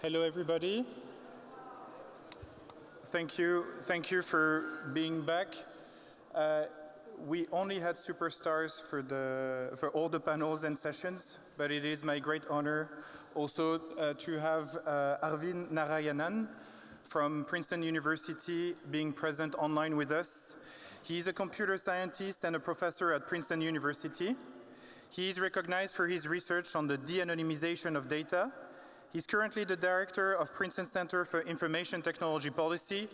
Hello, everybody. Thank you for being back. We only had superstars for all the panels and sessions, but it is my great honor also to have Arvind Narayanan from Princeton University being present online with us. He is a computer scientist and a professor at Princeton University. He is recognized for his research on the de-anonymization of data. He's currently the director of Princeton Center for Information Technology Policy,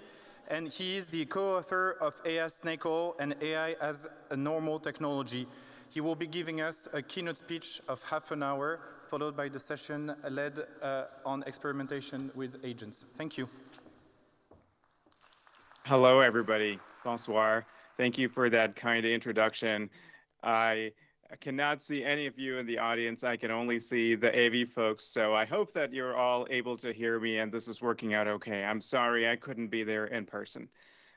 and he is the co-author of AI Snake Oil and AI as a Normal Technology. He will be giving us a keynote speech of half an hour, followed by the session led on experimentation with agents. Thank you. Hello, everybody. Bonsoir. Thank you for that kind introduction. I cannot see any of you in the audience. I can only see the AV folks. So I hope that you're all able to hear me and this is working out okay. I'm sorry I couldn't be there in person.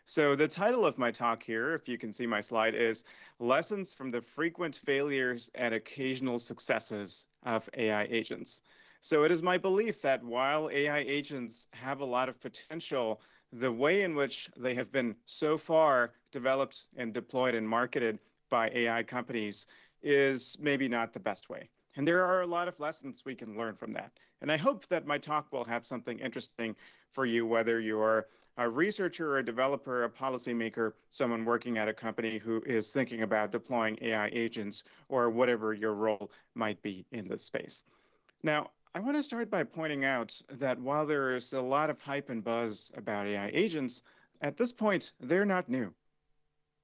So the title of my talk here, if you can see my slide, is Lessons from the Frequent Failures and Occasional Successes of AI Agents. So it is my belief that while AI agents have a lot of potential, the way in which they have been so far developed and deployed and marketed by AI companies is maybe not the best way. And there are a lot of lessons we can learn from that. And I hope that my talk will have something interesting for you, whether you're a researcher, a developer, a policymaker, someone working at a company who is thinking about deploying AI agents, or whatever your role might be in this space. Now, I want to start by pointing out that while there is a lot of hype and buzz about AI agents, at this point, they're not new.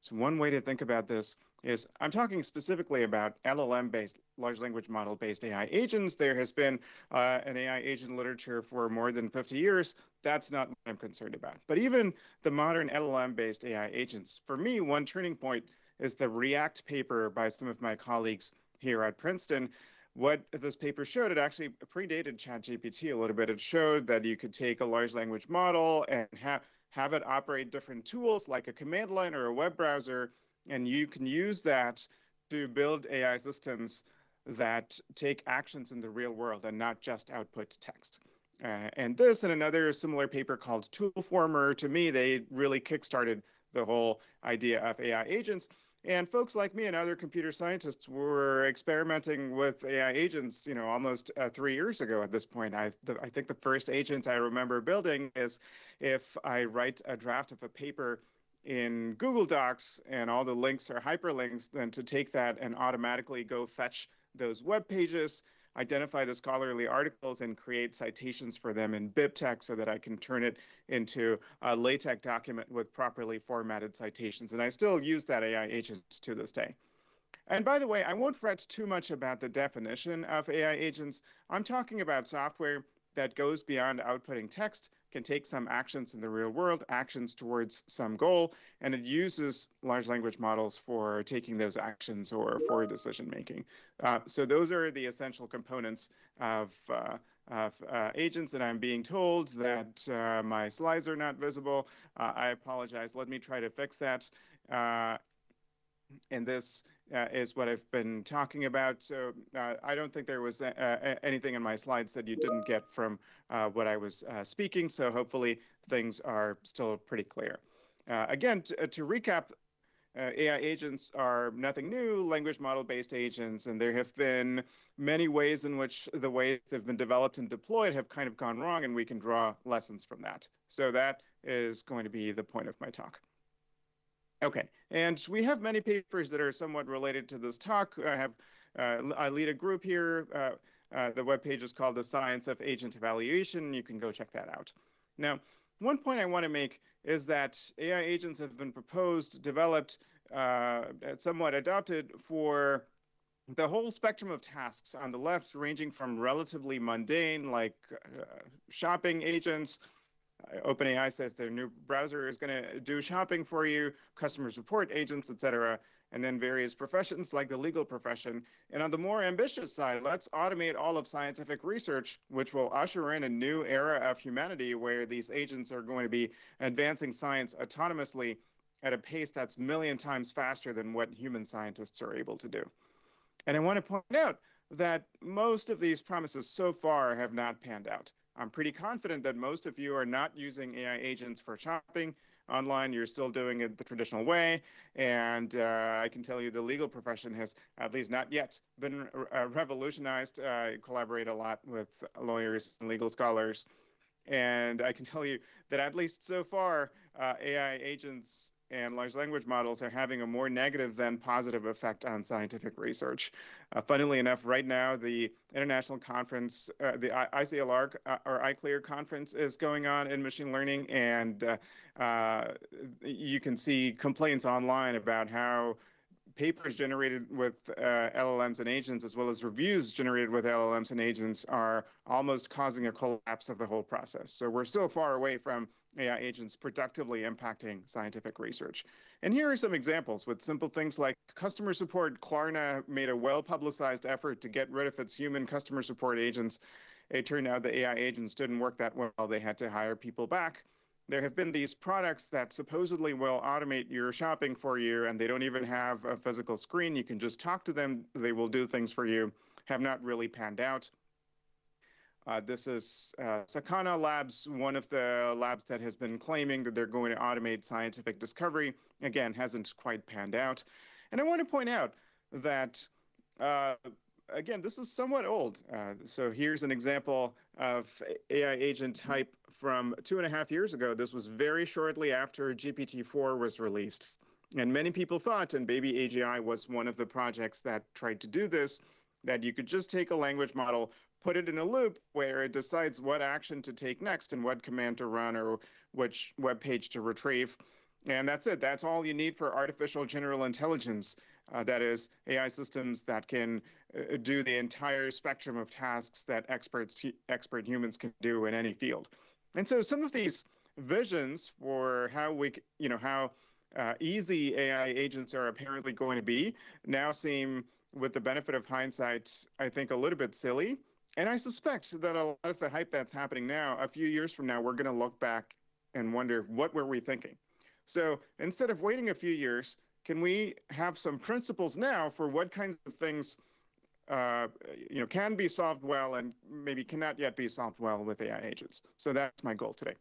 So one way to think about this is I'm talking specifically about LLM-based, large language model-based AI agents. There has been an AI agent literature for more than 50 years. That's not what I'm concerned about. But even the modern LLM-based AI agents, for me, one turning point is the React paper by some of my colleagues here at Princeton. What this paper showed, it actually predated ChatGPT a little bit. It showed that you could take a large language model and have it operate different tools like a command line or a web browser, and you can use that to build AI systems that take actions in the real world and not just output text. And this and another similar paper called Toolformer, to me, they really kickstarted the whole idea of AI agents. And folks like me and other computer scientists were experimenting with AI agents, almost 3 years ago at this point. I think the first agent I remember building is if I write a draft of a paper in Google Docs and all the links are hyperlinks, then to take that and automatically go fetch those web pages, identify the scholarly articles, and create citations for them in BibTeX so that I can turn it into a LaTeX document with properly formatted citations. And I still use that AI agent to this day. And by the way, I won't fret too much about the definition of AI agents. I'm talking about software that goes beyond outputting text, can take some actions in the real world, actions towards some goal, and it uses large language models for taking those actions or for decision making. So those are the essential components of agents, and I'm being told that my slides are not visible. I apologize. Let me try to fix that. And this is what I've been talking about. So I don't think there was anything in my slides that you didn't get from what I was speaking. So hopefully things are still pretty clear. Again, to recap, AI agents are nothing new, language model-based agents, and there have been many ways in which the way they've been developed and deployed have kind of gone wrong, and we can draw lessons from that. So that is going to be the point of my talk. Okay, and we have many papers that are somewhat related to this talk. I lead a group here. The webpage is called The Science of Agent Evaluation. You can go check that out. Now, one point I want to make is that AI agents have been proposed, developed, somewhat adopted for the whole spectrum of tasks on the left, ranging from relatively mundane, like shopping agents. OpenAI says their new browser is going to do shopping for you, customer support agents, etc., and then various professions like the legal profession. And on the more ambitious side, let's automate all of scientific research, which will usher in a new era of humanity where these agents are going to be advancing science autonomously at a pace that's a million times faster than what human scientists are able to do. And I want to point out that most of these promises so far have not panned out. I'm pretty confident that most of you are not using AI agents for shopping online. You're still doing it the traditional way. And I can tell you the legal profession has at least not yet been revolutionized. I collaborate a lot with lawyers and legal scholars. And I can tell you that at least so far, AI agents and large language models are having a more negative than positive effect on scientific research. Funnily enough, right now, the international conference, the ICLR or ICLR conference is going on in machine learning, and you can see complaints online about how papers generated with LLMs and agents, as well as reviews generated with LLMs and agents, are almost causing a collapse of the whole process. So we're still far away from AI agents productively impacting scientific research. And here are some examples with simple things like customer support. Klarna made a well-publicized effort to get rid of its human customer support agents. It turned out the AI agents didn't work that well. They had to hire people back. There have been these products that supposedly will automate your shopping for you, and they don't even have a physical screen. You can just talk to them. They will do things for you. Have not really panned out. This is Sakana Labs, one of the labs that has been claiming that they're going to automate scientific discovery. Again, hasn't quite panned out. And I want to point out that again, this is somewhat old. So here's an example of AI agent hype from 2.5 years ago. This was very shortly after GPT-4 was released. And many people thought, and Baby AGI was one of the projects that tried to do this, that you could just take a language model, put it in a loop where it decides what action to take next and what command to run or which web page to retrieve. And that's it. That's all you need for artificial general intelligence. That is, AI systems that can do the entire spectrum of tasks that expert humans can do in any field. And so some of these visions for how how easy AI agents are apparently going to be now seem, with the benefit of hindsight, I think a little bit silly. And I suspect that a lot of the hype that's happening now, a few years from now, we're going to look back and wonder, what were we thinking? So instead of waiting a few years, can we have some principles now for what kinds of things can be solved well and maybe cannot yet be solved well with AI agents? So that's my goal today.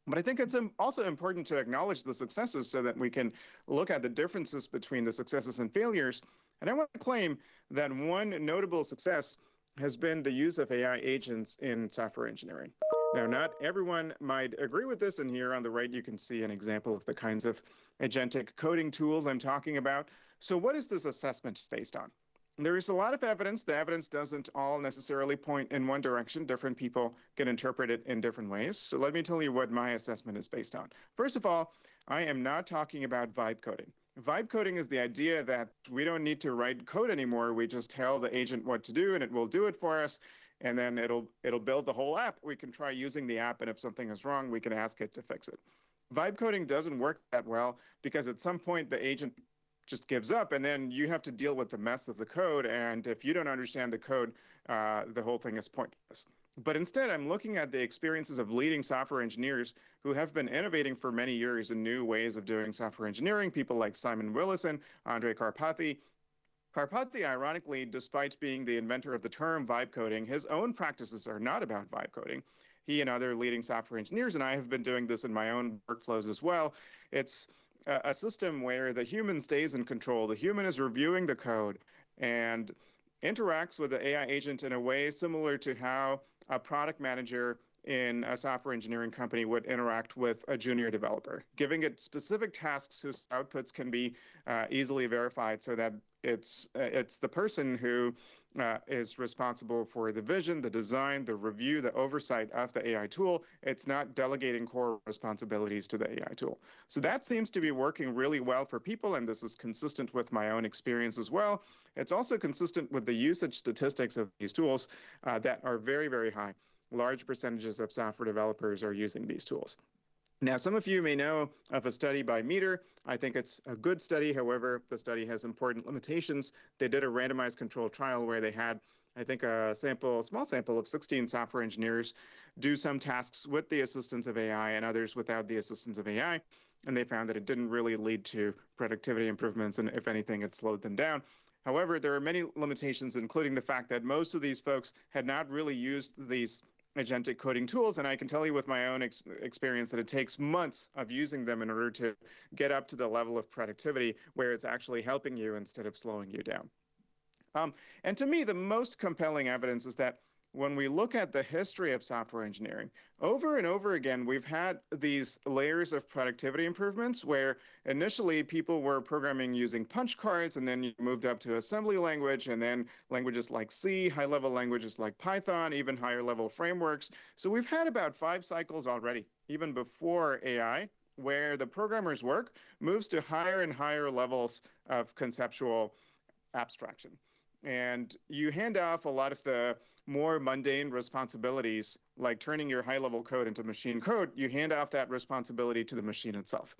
But I think it's also important to acknowledge the successes so that we can look at the differences between the successes and failures. And I want to claim that one notable success has been the use of AI agents in software engineering. Now, not everyone might agree with this, and here on the right you can see an example of the kinds of agentic coding tools I'm talking about. So what is this assessment based on? There is a lot of evidence. The evidence doesn't all necessarily point in one direction. Different people can interpret it in different ways. So let me tell you what my assessment is based on. First of all, I am not talking about vibe coding. Vibe coding is the idea that we don't need to write code anymore. We just tell the agent what to do, and it will do it for us. And then it'll build the whole app. We can try using the app, and if something is wrong, we can ask it to fix it. Vibe coding doesn't work that well because at some point the agent just gives up, and then you have to deal with the mess of the code. And if you don't understand the code, the whole thing is pointless. But instead, I'm looking at the experiences of leading software engineers who have been innovating for many years in new ways of doing software engineering, people like Simon Willison, Andrej Karpathy. Karpathy, ironically, despite being the inventor of the term vibe coding, his own practices are not about vibe coding. He and other leading software engineers, and I have been doing this in my own workflows as well. It's a system where the human stays in control. The human is reviewing the code and interacts with the AI agent in a way similar to how a product manager in a software engineering company would interact with a junior developer, giving it specific tasks whose outputs can be easily verified so that it's the person who is responsible for the vision, the design, the review, the oversight of the AI tool. It's not delegating core responsibilities to the AI tool. So that seems to be working really well for people, and this is consistent with my own experience as well. It's also consistent with the usage statistics of these tools that are very, very high. Large percentages of software developers are using these tools. Now, some of you may know of a study by Meter. I think it's a good study. However, the study has important limitations. They did a randomized controlled trial where they had, I think, a small sample of 16 software engineers do some tasks with the assistance of AI and others without the assistance of AI. And they found that it didn't really lead to productivity improvements. And if anything, it slowed them down. However, there are many limitations, including the fact that most of these folks had not really used these agentic coding tools, and I can tell you with my own experience that it takes months of using them in order to get up to the level of productivity where it's actually helping you instead of slowing you down. And to me, the most compelling evidence is that when we look at the history of software engineering, over and over again, we've had these layers of productivity improvements where initially people were programming using punch cards, and then you moved up to assembly language, and then languages like C, high-level languages like Python, even higher-level frameworks. So we've had about 5 cycles already, even before AI, where the programmer's work moves to higher and higher levels of conceptual abstraction. And you hand off a lot of the more mundane responsibilities, like turning your high-level code into machine code, you hand off that responsibility to the machine itself.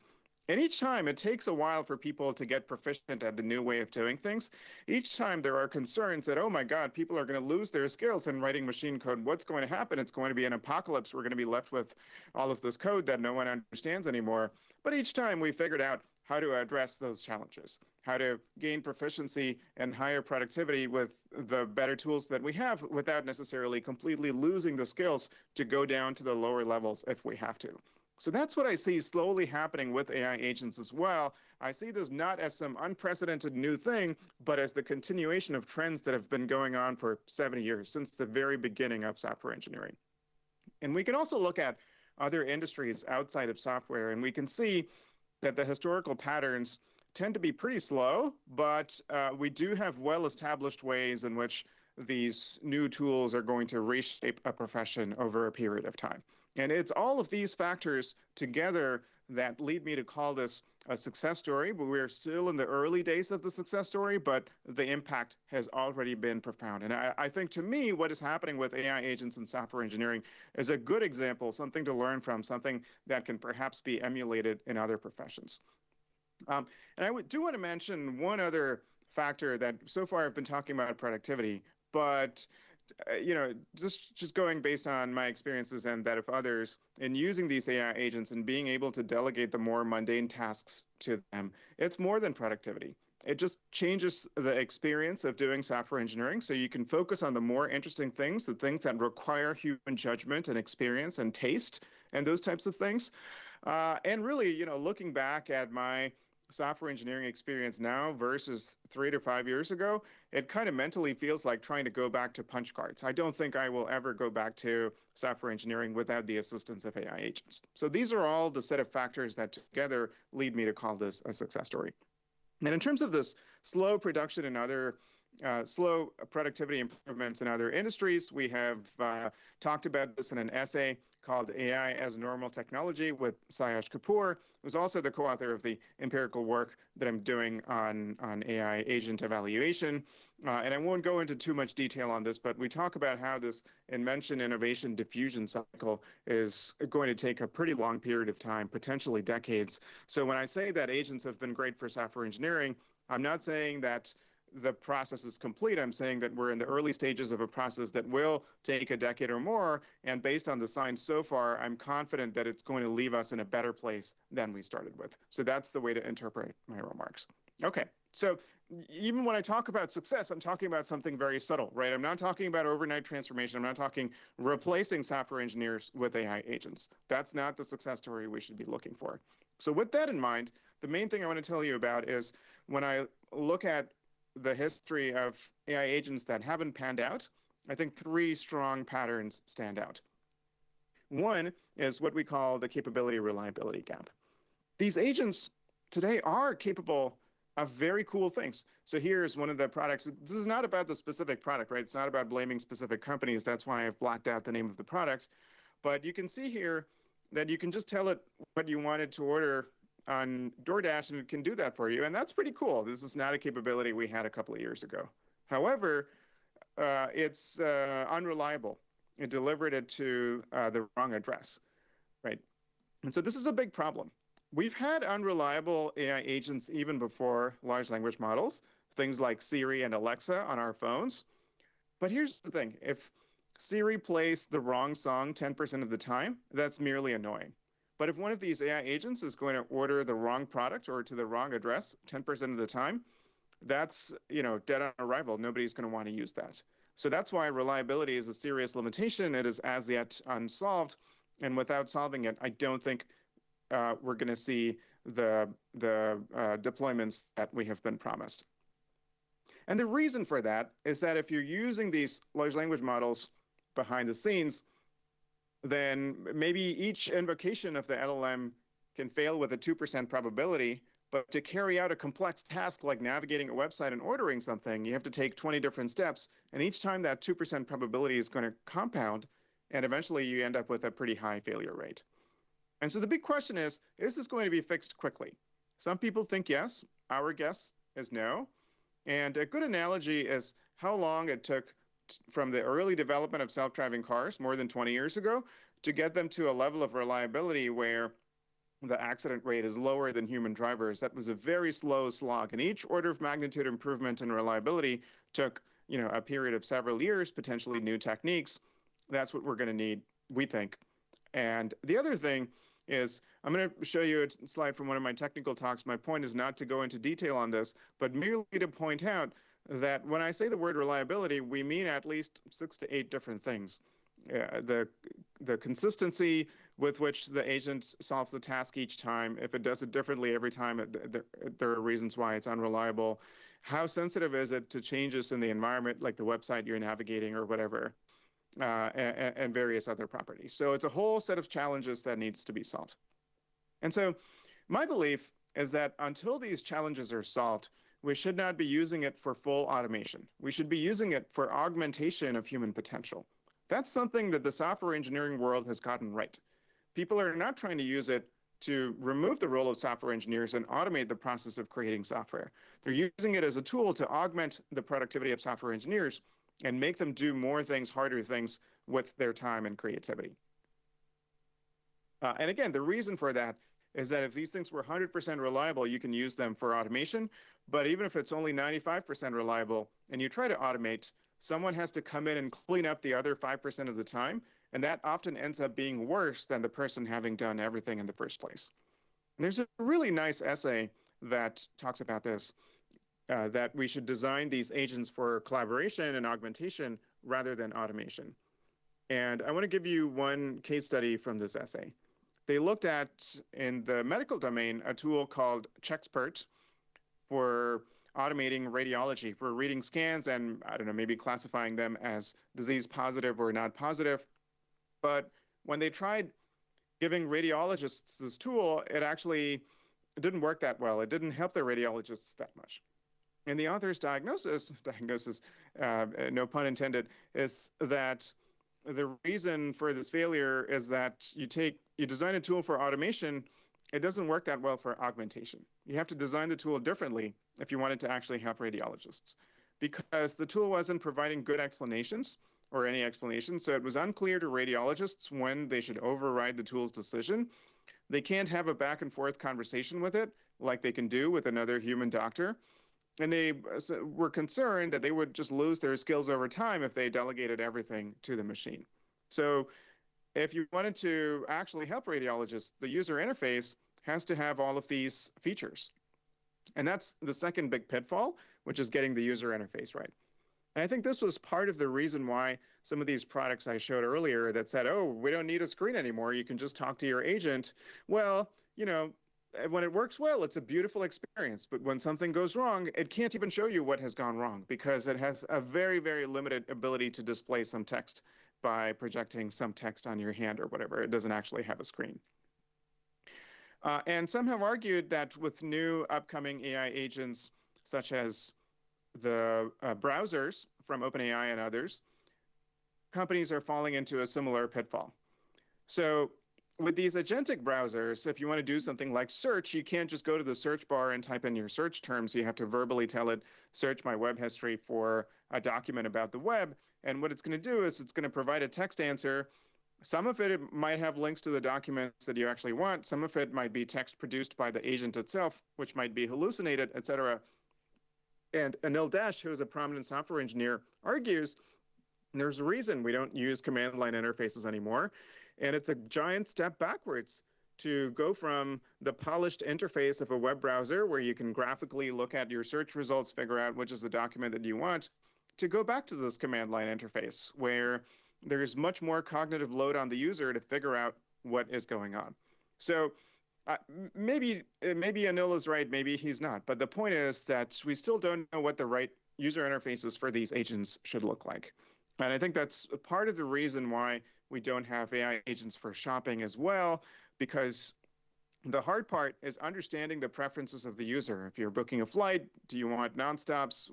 And each time, it takes a while for people to get proficient at the new way of doing things. Each time there are concerns that, oh my God, people are going to lose their skills in writing machine code. What's going to happen? It's going to be an apocalypse. We're going to be left with all of this code that no one understands anymore. But each time we figured out how to address those challenges, how to gain proficiency and higher productivity with the better tools that we have without necessarily completely losing the skills to go down to the lower levels if we have to. So that's what I see slowly happening with AI agents as well. I see this not as some unprecedented new thing, but as the continuation of trends that have been going on for 70 years, since the very beginning of software engineering. And we can also look at other industries outside of software, and we can see that the historical patterns tend to be pretty slow, but we do have well-established ways in which these new tools are going to reshape a profession over a period of time. And it's all of these factors together that lead me to call this a success story, but we're still in the early days of the success story, but the impact has already been profound. And I think, to me, what is happening with AI agents in software engineering is a good example, something to learn from, something that can perhaps be emulated in other professions. And I do want to mention one other factor that so far I've been talking about productivity, but just going based on my experiences and that of others in using these AI agents and being able to delegate the more mundane tasks to them, it's more than productivity. It just changes the experience of doing software engineering, so you can focus on the more interesting things, the things that require human judgment and experience and taste and those types of things. And really, looking back at my software engineering experience now versus 3 to 5 years ago, it kind of mentally feels like trying to go back to punch cards. I don't think I will ever go back to software engineering without the assistance of AI agents. So these are all the set of factors that together lead me to call this a success story. And in terms of this slow production and other slow productivity improvements in other industries, we have talked about this in an essay called AI as Normal Technology with Sayash Kapoor, who's also the co-author of the empirical work that I'm doing on AI agent evaluation. And I won't go into too much detail on this, but we talk about how this invention, innovation, diffusion cycle is going to take a pretty long period of time, potentially decades. So when I say that agents have been great for software engineering, I'm not saying that the process is complete. I'm saying that we're in the early stages of a process that will take a decade or more. And based on the science so far, I'm confident that it's going to leave us in a better place than we started with. So that's the way to interpret my remarks. Okay, so even when I talk about success, I'm talking about something very subtle, right? I'm not talking about overnight transformation. I'm not talking replacing software engineers with AI agents. That's not the success story we should be looking for. So with that in mind, the main thing I want to tell you about is when I look at the history of AI agents that haven't panned out, I think 3 strong patterns stand out. One is what we call the capability reliability gap. These agents today are capable of very cool things. So here's one of the products. This is not about the specific product, right? It's not about blaming specific companies. That's why I've blacked out the name of the product. But you can see here that you can just tell it what you wanted to order on DoorDash, and it can do that for you. And that's pretty cool. This is not a capability we had a couple of years ago. However, it's unreliable. It delivered it to the wrong address, right? And so this is a big problem. We've had unreliable AI agents even before large language models, things like Siri and Alexa on our phones. But here's the thing. If Siri plays the wrong song 10% of the time, that's merely annoying. But if one of these AI agents is going to order the wrong product or to the wrong address 10% of the time, that's dead on arrival. Nobody's going to want to use that. So that's why reliability is a serious limitation. It is as yet unsolved. And without solving it, I don't think we're going to see the deployments that we have been promised. And the reason for that is that if you're using these large language models behind the scenes, then maybe each invocation of the LLM can fail with a 2% probability. But to carry out a complex task like navigating a website and ordering something, you have to take 20 different steps. And each time that 2% probability is going to compound. And eventually you end up with a pretty high failure rate. And so the big question is this going to be fixed quickly? Some people think yes. Our guess is no. And a good analogy is how long it took from the early development of self-driving cars, more than 20 years ago, to get them to a level of reliability where the accident rate is lower than human drivers. That was a very slow slog. And each order of magnitude improvement in reliability took, a period of several years, potentially new techniques. That's what we're going to need, we think. And the other thing is, I'm going to show you a slide from one of my technical talks. My point is not to go into detail on this, but merely to point out that when I say the word reliability, we mean at least 6 to 8 different things. The consistency with which the agent solves the task each time. If it does it differently every time, there are reasons why it's unreliable. How sensitive is it to changes in the environment, like the website you're navigating or whatever, and various other properties. So it's a whole set of challenges that needs to be solved. And so my belief is that until these challenges are solved, we should not be using it for full automation. We should be using it for augmentation of human potential. That's something that the software engineering world has gotten right. People are not trying to use it to remove the role of software engineers and automate the process of creating software. They're using it as a tool to augment the productivity of software engineers and make them do more things, harder things with their time and creativity. And again, the reason for that is that if these things were 100% reliable, you can use them for automation. But even if it's only 95% reliable and you try to automate, someone has to come in and clean up the other 5% of the time. And that often ends up being worse than the person having done everything in the first place. And there's a really nice essay that talks about this, that we should design these agents for collaboration and augmentation rather than automation. And I want to give you one case study from this essay. They looked at, in the medical domain, a tool called Chexpert for automating radiology, for reading scans and, maybe classifying them as disease positive or not positive. But when they tried giving radiologists this tool, it didn't work that well. It didn't help the radiologists that much. And the author's diagnosis, no pun intended, is that the reason for this failure is that you design a tool for automation, it doesn't work that well for augmentation. You have to design the tool differently if you want it to actually help radiologists, because the tool wasn't providing good explanations or any explanation. So it was unclear to radiologists when they should override the tool's decision. They can't have a back and forth conversation with it like they can do with another human doctor. And they were concerned that they would just lose their skills over time if they delegated everything to the machine. So if you wanted to actually help radiologists, the user interface has to have all of these features. And that's the second big pitfall, which is getting the user interface right. And I think this was part of the reason why some of these products I showed earlier that said, oh, we don't need a screen anymore, you can just talk to your agent. Well, when it works well, it's a beautiful experience. But when something goes wrong, it can't even show you what has gone wrong because it has a very, very limited ability to display some text by projecting some text on your hand or whatever. It doesn't actually have a screen. And some have argued that with new upcoming AI agents, such as the browsers from OpenAI and others, companies are falling into a similar pitfall. So with these agentic browsers, if you want to do something like search, you can't just go to the search bar and type in your search terms. You have to verbally tell it, search my web history for a document about the web. And what it's going to do is it's going to provide a text answer. Some of it might have links to the documents that you actually want. Some of it might be text produced by the agent itself, which might be hallucinated, et cetera. And Anil Dash, who is a prominent software engineer, argues there's a reason we don't use command line interfaces anymore. And it's a giant step backwards to go from the polished interface of a web browser where you can graphically look at your search results, figure out which is the document that you want, to go back to this command line interface where there's much more cognitive load on the user to figure out what is going on. So maybe Anil is right, maybe he's not. But the point is that we still don't know what the right user interfaces for these agents should look like. And I think that's part of the reason why we don't have AI agents for shopping as well, because the hard part is understanding the preferences of the user. If you're booking a flight, do you want nonstops?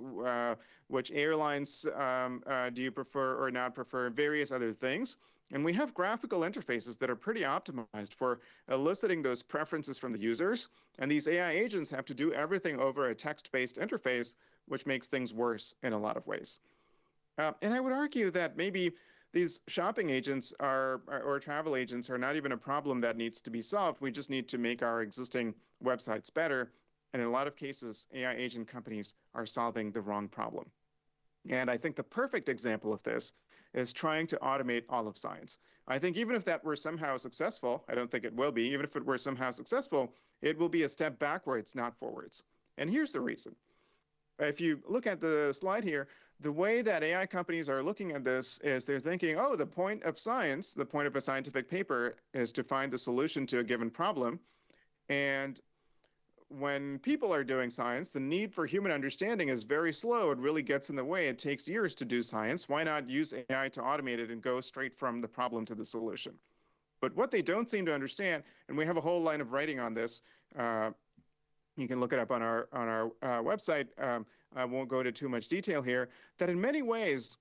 Which airlines do you prefer or not prefer? Various other things. And we have graphical interfaces that are pretty optimized for eliciting those preferences from the users. And these AI agents have to do everything over a text-based interface, which makes things worse in a lot of ways. And I would argue that maybe these shopping agents or travel agents are not even a problem that needs to be solved. We just need to make our existing websites better. And in a lot of cases, AI agent companies are solving the wrong problem. And I think the perfect example of this is trying to automate all of science. I think even if that were somehow successful, I don't think it will be, even if it were somehow successful, it will be a step backwards, not forwards. And here's the reason. If you look at the slide here, the way that AI companies are looking at this is they're thinking, oh, the point of science, the point of a scientific paper is to find the solution to a given problem. And when people are doing science, the need for human understanding is very slow. It really gets in the way. It takes years to do science. Why not use AI to automate it and go straight from the problem to the solution? But what they don't seem to understand, and we have a whole line of writing on this, you can look it up on our website. I won't go into too much detail here, that in many ways,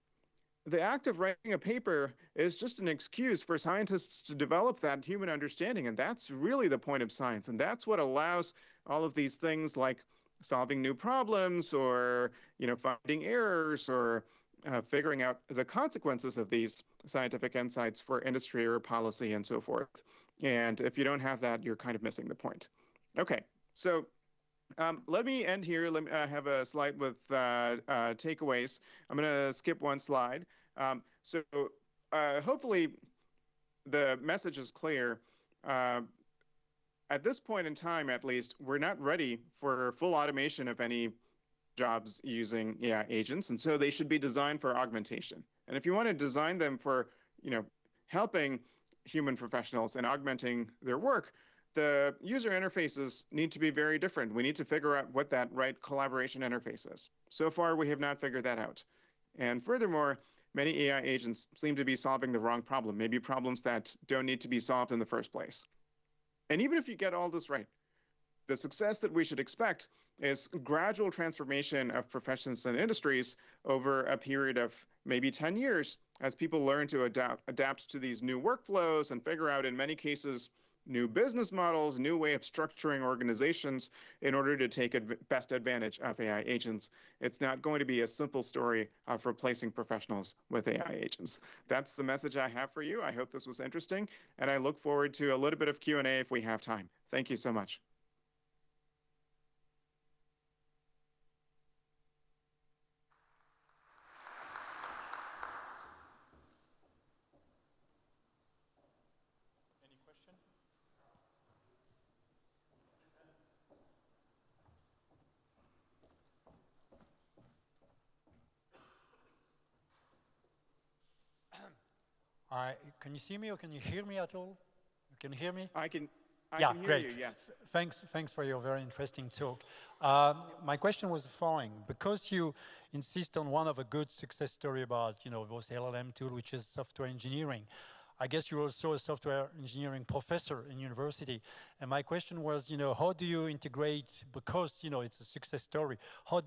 the act of writing a paper is just an excuse for scientists to develop that human understanding. And that's really the point of science. And that's what allows all of these things like solving new problems or finding errors or figuring out the consequences of these scientific insights for industry or policy and so forth. And if you don't have that, you're kind of missing the point. Okay, so let me end here. Let me have a slide with takeaways. I'm going to skip one slide. So hopefully the message is clear. At this point in time, at least, we're not ready for full automation of any jobs using AI agents, and so they should be designed for augmentation. And if you want to design them for, helping human professionals and augmenting their work, the user interfaces need to be very different. We need to figure out what that right collaboration interface is. So far, we have not figured that out. And furthermore, many AI agents seem to be solving the wrong problem, maybe problems that don't need to be solved in the first place. And even if you get all this right, the success that we should expect is gradual transformation of professions and industries over a period of maybe 10 years as people learn to adapt to these new workflows and figure out, in many cases, new business models, new way of structuring organizations in order to take best advantage of AI agents. It's not going to be a simple story of replacing professionals with AI agents. That's the message I have for you. I hope this was interesting, and I look forward to a little bit of Q&A if we have time. Thank you so much. Can you see me or can you hear me at all? Can you hear me? I can hear great. you, yes. Thanks for your very interesting talk. My question was the following. Because you insist on one of a good success story about, those LLM tool, which is software engineering, I guess you're also a software engineering professor in university. And my question was, how do you integrate, because, it's a success story, how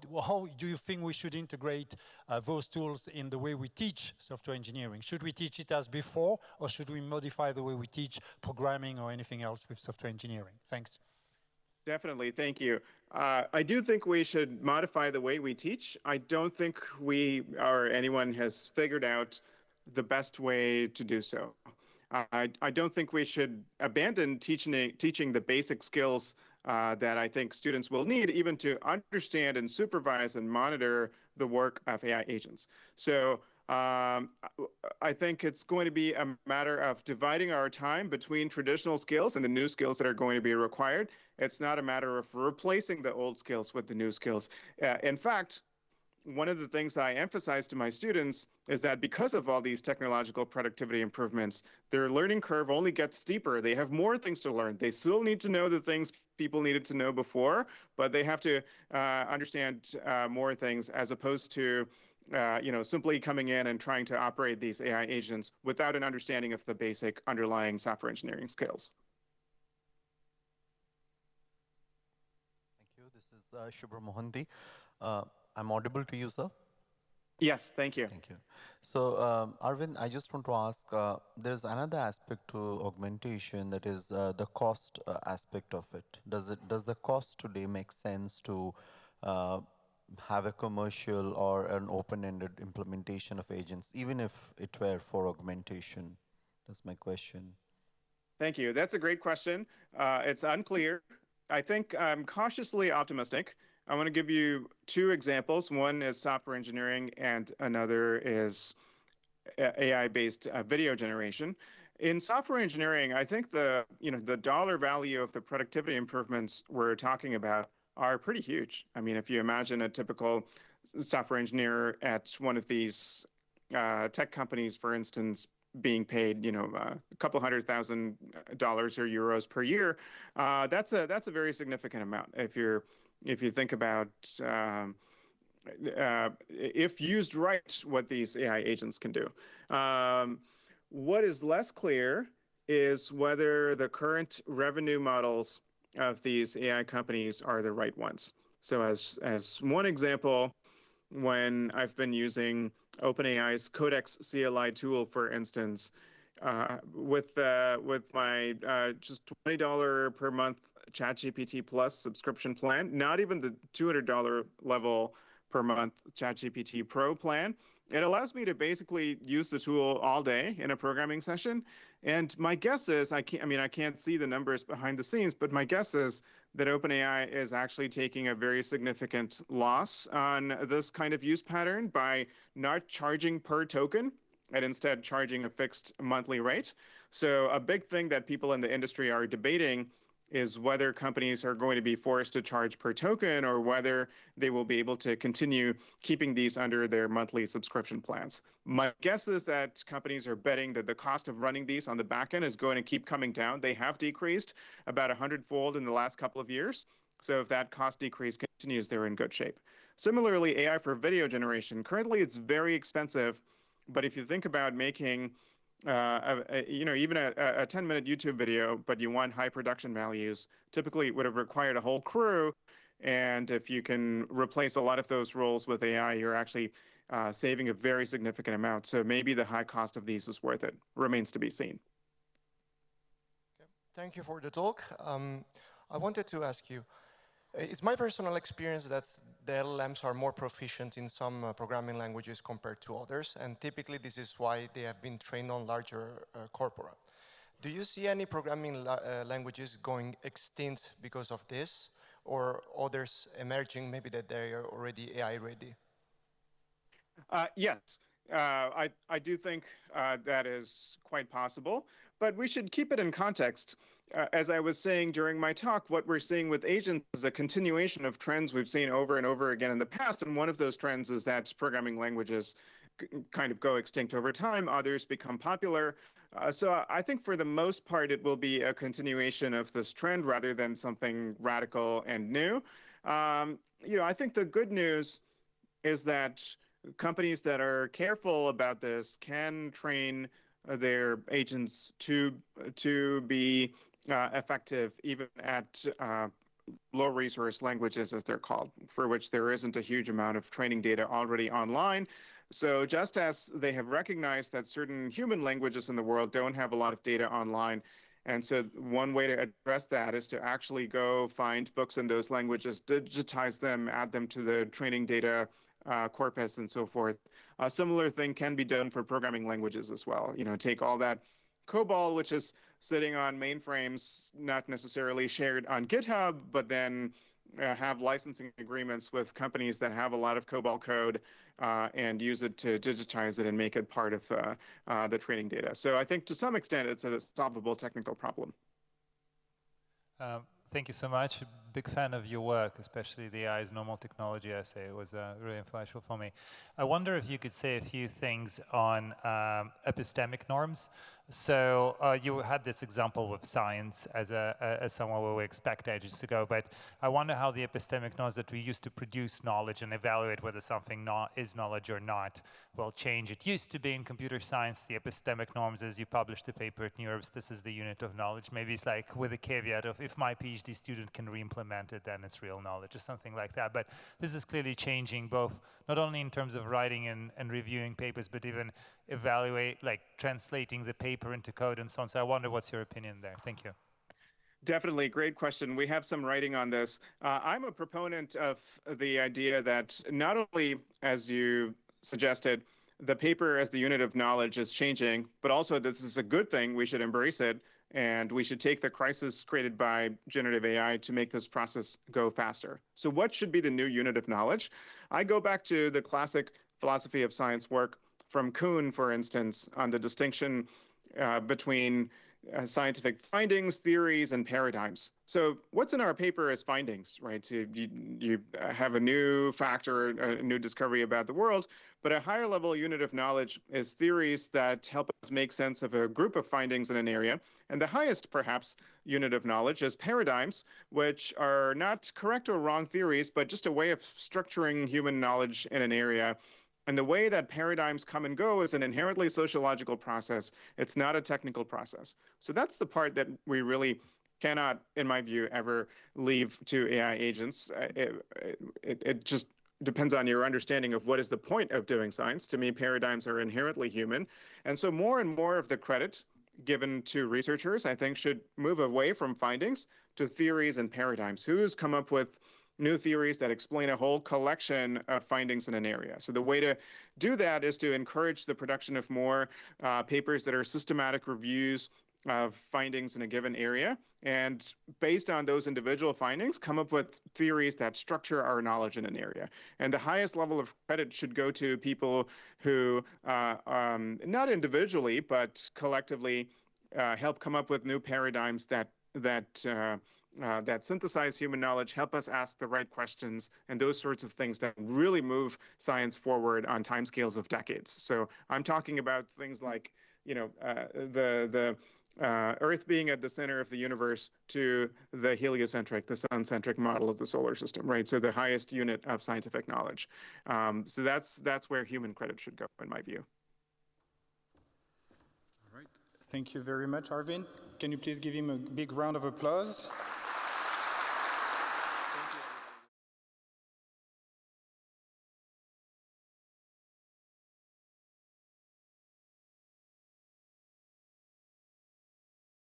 do you think we should integrate those tools in the way we teach software engineering? Should we teach it as before, or should we modify the way we teach programming or anything else with software engineering? Thanks. Definitely, thank you. I do think we should modify the way we teach. I don't think we or anyone has figured out the best way to do so. I don't think we should abandon teaching the basic skills that I think students will need even to understand and supervise and monitor the work of AI agents. So I think it's going to be a matter of dividing our time between traditional skills and the new skills that are going to be required. It's not a matter of replacing the old skills with the new skills. In fact, one of the things I emphasize to my students is that because of all these technological productivity improvements, their learning curve only gets steeper. They have more things to learn. They still need to know the things people needed to know before, but they have to understand more things as opposed to simply coming in and trying to operate these AI agents without an understanding of the basic underlying software engineering skills. Thank you. This is Shubhra Mohanty. I'm audible to you, sir? Yes, thank you. Thank you. So, Arvind, I just want to ask, there's another aspect to augmentation, that is the cost aspect of it. Does the cost today make sense to have a commercial or an open-ended implementation of agents, even if it were for augmentation? That's my question. Thank you. That's a great question. It's unclear. I think I'm cautiously optimistic. I want to give you two examples. One is software engineering, and another is AI-based video generation. In software engineering, I think the dollar value of the productivity improvements we're talking about are pretty huge. I mean, if you imagine a typical software engineer at one of these tech companies, for instance, being paid, a couple $100,000 or euros per year, that's a very significant amount. If you think about if used right, what these AI agents can do. What is less clear is whether the current revenue models of these AI companies are the right ones. So as one example, when I've been using OpenAI's Codex CLI tool, for instance, with my just $20 per month ChatGPT Plus subscription plan, not even the $200 level per month ChatGPT Pro plan, it allows me to basically use the tool all day in a programming session. And my guess is, I can't see the numbers behind the scenes, but my guess is that OpenAI is actually taking a very significant loss on this kind of use pattern by not charging per token and instead charging a fixed monthly rate. So a big thing that people in the industry are debating is whether companies are going to be forced to charge per token or whether they will be able to continue keeping these under their monthly subscription plans. My guess is that companies are betting that the cost of running these on the back end is going to keep coming down. They have decreased about 100-fold in the last couple of years. So if that cost decrease continues, they're in good shape. Similarly, AI for video generation, currently it's very expensive, but if you think about making even a 10-minute YouTube video, but you want high production values, typically it would have required a whole crew. And if you can replace a lot of those roles with AI, you're actually saving a very significant amount. So maybe the high cost of these is worth it. Remains to be seen. Okay. Thank you for the talk. I wanted to ask you, it's my personal experience that the LLMs are more proficient in some programming languages compared to others, and typically this is why they have been trained on larger corpora. Do you see any programming languages going extinct because of this, or others emerging, maybe that they are already AI ready? Yes, I do think that is quite possible, but we should keep it in context. As I was saying during my talk, what we're seeing with agents is a continuation of trends we've seen over and over again in the past. And one of those trends is that programming languages kind of go extinct over time. Others become popular. So I think for the most part, it will be a continuation of this trend rather than something radical and new. I think the good news is that companies that are careful about this can train their agents to be effective even at low resource languages, as they're called, for which there isn't a huge amount of training data already online. So just as they have recognized that certain human languages in the world don't have a lot of data online, and so one way to address that is to actually go find books in those languages, digitize them, add them to the training data corpus and so forth. A similar thing can be done for programming languages as well. Take all that COBOL, which is sitting on mainframes, not necessarily shared on GitHub, but then have licensing agreements with companies that have a lot of COBOL code and use it to digitize it and make it part of the training data. So I think to some extent, it's a solvable technical problem. Thank you so much. big fan of your work, especially the AI's normal technology essay. It was really influential for me. I wonder if you could say a few things on epistemic norms. So you had this example with science as somewhere where we expect ages to go, but I wonder how the epistemic norms that we use to produce knowledge and evaluate whether something is knowledge or not will change. It used to be in computer science, the epistemic norms is you published a paper at NeurIPS, this is the unit of knowledge. Maybe it's like with a caveat of if my PhD student can re-implement it, then it's real knowledge or something like that. But this is clearly changing both, not only in terms of writing and reviewing papers, but even translating the paper into code and so on. So I wonder what's your opinion there. Thank you. Definitely, great question. We have some writing on this. I'm a proponent of the idea that not only, as you suggested, the paper as the unit of knowledge is changing, but also this is a good thing. We should embrace it, and we should take the crisis created by generative AI to make this process go faster. So what should be the new unit of knowledge? I go back to the classic philosophy of science work from Kuhn, for instance, on the distinction between scientific findings, theories, and paradigms. So what's in our paper is findings, right? So you have a new fact or a new discovery about the world, but a higher level unit of knowledge is theories that help us make sense of a group of findings in an area. And the highest, perhaps, unit of knowledge is paradigms, which are not correct or wrong theories, but just a way of structuring human knowledge in an area. And the way that paradigms come and go is an inherently sociological process. It's not a technical process. So that's the part that we really cannot, in my view, ever leave to AI agents. It just depends on your understanding of what is the point of doing science. To me, paradigms are inherently human. And so more and more of the credit given to researchers, I think, should move away from findings to theories and paradigms. Who's come up with new theories that explain a whole collection of findings in an area? So the way to do that is to encourage the production of more papers that are systematic reviews of findings in a given area, and based on those individual findings, come up with theories that structure our knowledge in an area. And the highest level of credit should go to people who, not individually, but collectively, help come up with new paradigms that synthesize human knowledge, help us ask the right questions, and those sorts of things that really move science forward on timescales of decades. So I'm talking about things like, the Earth being at the center of the universe to the heliocentric, the sun-centric model of the solar system, right? So the highest unit of scientific knowledge. So that's where human credit should go, in my view. All right. Thank you very much, Arvind. Can you please give him a big round of applause?